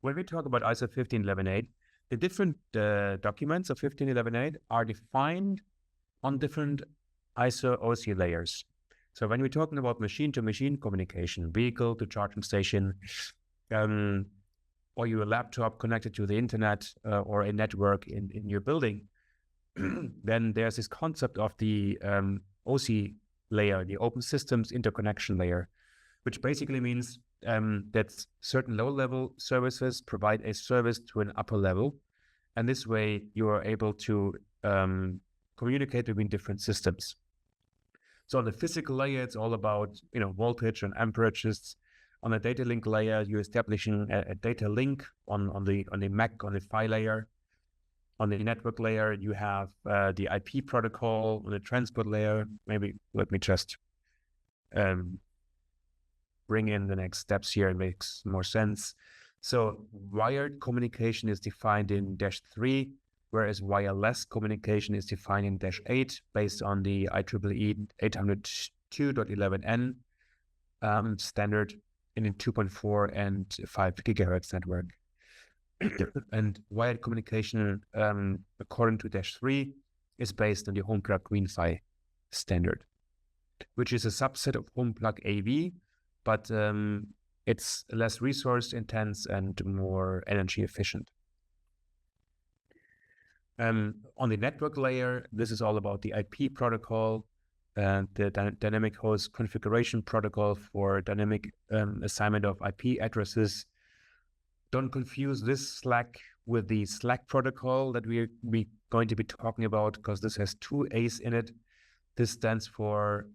when we talk about ISO 15118, the different documents of 15118 are defined on different ISO OC layers. So when we're talking about machine-to-machine communication, vehicle to charging station, or your laptop connected to the internet or a network in your building, then there's this concept of the OC layer, the Open Systems Interconnection layer, which basically means that certain low-level services provide a service to an upper level. And this way you are able to communicate between different systems. So on the physical layer, it's all about, voltage and amperages. On the data link layer, you're establishing a data link on the MAC, on the PHY layer. On the network layer, you have the IP protocol. On the transport layer, maybe let me just bring in the next steps here. It makes more sense. So wired communication is defined in -3, whereas wireless communication is defined in -8 based on the IEEE 802.11n standard in a 2.4 and 5 gigahertz network. And wired communication, according to -3, is based on the home plug Green-PHY standard, which is a subset of home plug AV, but it's less resource intense and more energy efficient. On the network layer, this is all about the IP protocol and the dynamic host configuration protocol for dynamic assignment of IP addresses. Don't confuse this SLAC with the SLAC protocol that we're going to be talking about, because this has 2 A's in it. This stands for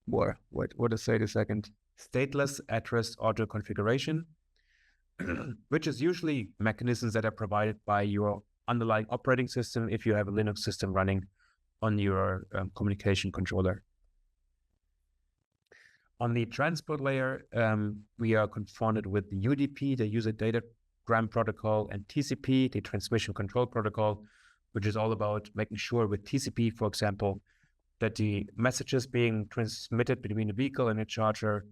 what to say a second? Stateless address auto configuration, which is usually mechanisms that are provided by your underlying operating system if you have a Linux system running on your communication controller. On the transport layer, we are confronted with the UDP, the user datagram protocol, and TCP, the transmission control protocol, which is all about making sure with TCP, for example, that the messages being transmitted between the vehicle and the charger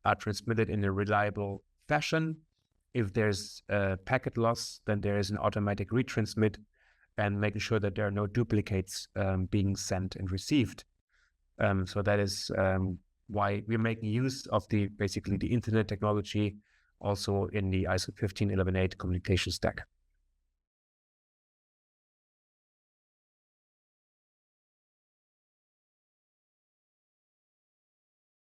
are transmitted in a reliable fashion. If there's a packet loss, then there is an automatic retransmit, and making sure that there are no duplicates being sent and received. So that is why we're making use of basically the internet technology also in the ISO 15118 communication stack.